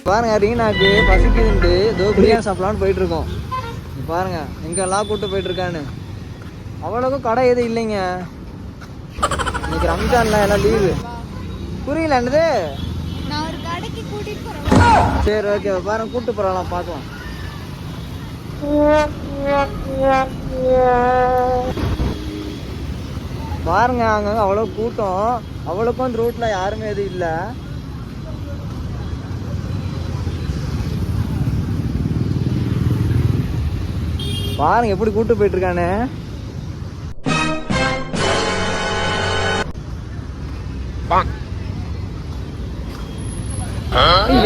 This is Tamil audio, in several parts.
பாருங்க ரீனாக்கு பசிக்குதுன்ட்டு ஏதோ பிரியாணி சாப்பிடலான்னு போயிட்டு இருக்கோம். பாருங்க எங்கெல்லாம் கூப்பிட்டு போயிட்டு இருக்கான்னு. அவ்வளோக்கும் கடை எதுவும் இல்லைங்க. இன்னைக்கு ரம்ஜான்ல எல்லாம் லீவு. புரியல என்னது? சரி ஓகே பாருங்க கூப்பிட்டு போறலாம் பார்க்கலாம். பாருங்க அங்க அவ்வளோ கூட்டம். அவ்வளோக்கும் அந்த ரூட்ல யாருமே எதுவும் இல்லை. பாருங்க எப்படி கூட்டு போயிட்டு இருக்கானே.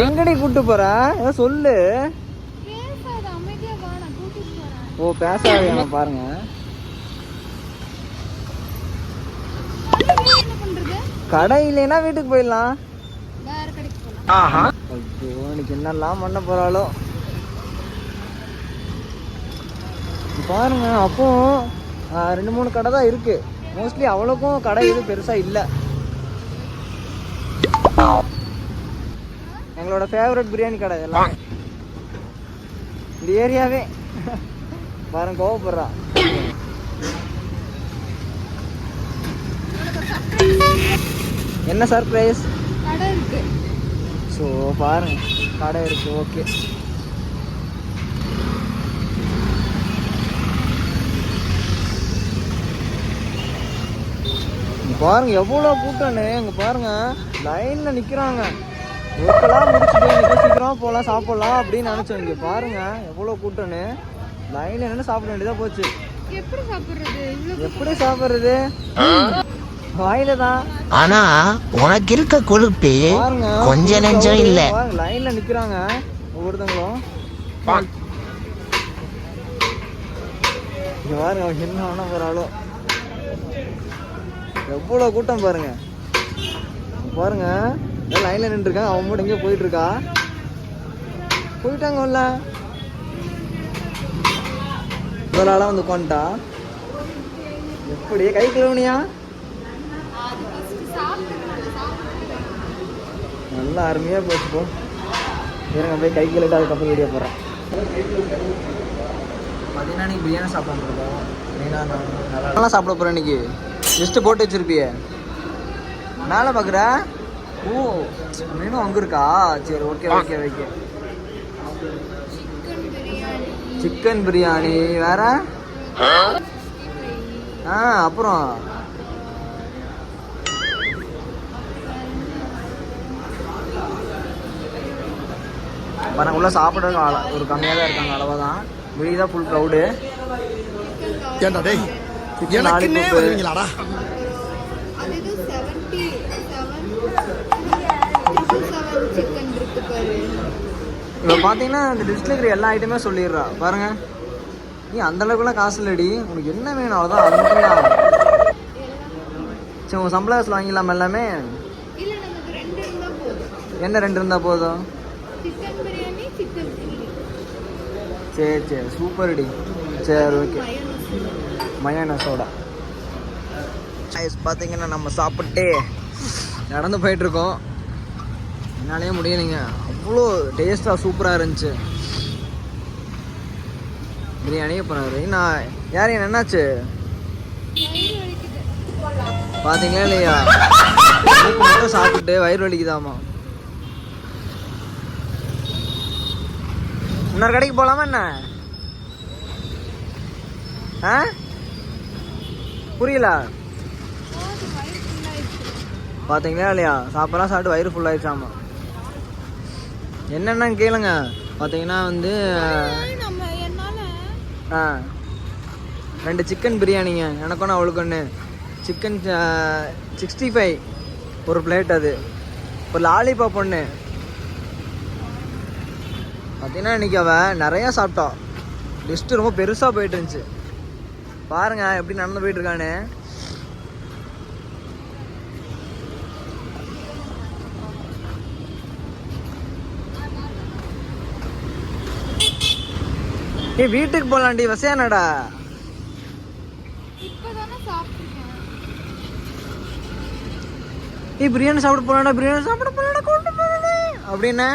எங்கடி கூட்டு போற சொல்லு. ஓ பேசாத பாருங்க. கடை இல்லைன்னா வீட்டுக்கு போயிடலாம். ஐயோ இன்னைக்கு என்னெல்லாம் பண்ண போறாளோ பாருங்க. அப்போ 2-3 கடை தான் இருக்கு. மோஸ்ட்லி அவ்வளோக்கும் கடை எதுவும் பெருசா இல்லை. எங்களோட ஃபேவரட் பிரியாணி கடை எல்லாம் இந்த ஏரியாவே. பாருங்க கோவப்படுறா. என்ன சர்ப்ரைஸ்? கடை இருக்கு. ஸோ பாருங்க கடை இருக்கு. ஓகே பாருங்க எவ்வளோ கூட்டம்னு. இங்க பாருங்க லைன்ல நிக்கிறாங்க. ஒர்க்கெல்லாம் முடிச்சுட்டு சீக்கிரம் போகலாம் சாப்பிடலாம் அப்படின்னு நினைச்சோம். இங்க பாருங்க எவ்வளோ கூட்டம்னு. லைன்ல நின்று சாப்பிட வேண்டியதா போச்சு. எப்படி சாப்பிடுறது? வாயில தான். ஆனா உனக்கு இருக்க கொழுப்பு கொஞ்ச நெஞ்சம் இல்ல. லைன்ல நிக்கிறாங்க ஒவ்வொருத்தங்களும். இங்க பாருங்க என்ன ஆனா போறாளோ. எவ்வளவு கூட்டம் பாருங்க. பாருங்க லைன்ல நின்று இருக்காங்க. அவன் மட்டும் எங்கேயோ போயிட்டு இருக்கா. போயிட்டாங்க உள்ள. முதலாளா வந்து உட்காந்துட்டா. எப்படி கை கழுவுனியா? நல்லா அருமையா போச்சு. போ இருங்க போய் கை கழுவிட்டு அதுக்கப்புறம் வீடியோ போடுறேன். பார்த்தீங்கன்னா நீ பிரியாணி சாப்பிட போகிறோம். நல்லா சாப்பிட போகிறேன் இன்னைக்கு. லிஸ்ட்டு போட்டு வச்சிருப்பிய மேலே பார்க்குற. ஓ மெனு அங்கே இருக்கா? சரி okay okay okay. Chicken biryani வேற. அப்புறம் பாருங்க உள்ள சாப்பிட்றது ஒரு கம்மியாக தான் இருக்காங்க. அளவாக தான். வெளியே ஃபுல் க்ரௌடு. இப்போ பார்த்தீங்கன்னா இந்த டிஷ்ல இருக்கிற எல்லா ஐட்டமே சொல்லிடுறா. பாருங்க நீ அந்த அளவுக்குலாம் காசு இல்லடி. உனக்கு என்ன வேணும் அவ்வளோதான். அது மட்டும் தான். சரி உங்கள் சம்பள காசில் வாங்கிடலாம் எல்லாமே. என்ன 2 இருந்தால் போதும்? சரி சரி சூப்பர்டி. சரி ஓகே. மயோனஸோட பார்த்தீங்கன்னா நம்ம சாப்பிட்டே நடந்து போயிட்டுருக்கோம். என்னாலே முடியலைங்க. அவ்வளோ டேஸ்ட்டாக சூப்பராக இருந்துச்சு பிரியாணி. அப்புறம் நான் யார் என்னாச்சு பார்த்தீங்களா இல்லையா? மட்டும் சாப்பிட்டு வயிறு வலிக்குதாமா. இன்னொரு கடைக்கு போகலாமா என்ன? புரியல. பார்த்தீங்களா இல்லையா? சாப்பிட்லாம் சாப்பிட்டு வயிறு ஃபுல்லாகிடுச்சாமா. என்னென்னு கேளுங்க. பார்த்தீங்கன்னா வந்து 2 சிக்கன் பிரியாணிங்க. எனக்கு ஒன்று அவளுக்கு ஒன்று. சிக்கன் 65 ஒரு பிளேட். அது ஒரு லாலிபாப் ஒன்று. பார்த்தீங்கன்னா இன்றைக்கி அவள் நிறையா சாப்பிட்டா. லிஸ்ட்டு ரொம்ப பெருசாக போயிட்டு இருந்துச்சு. பாருங்க எப்படி நடந்து போயிட்டு இருக்கானு. வீட்டுக்கு போலாண்டி. வசையானடா பிரியாணி சாப்பிட போலாடா, பிரியாணி சாப்பிட போலாடா, கொண்டு போறேன் அப்படின்னு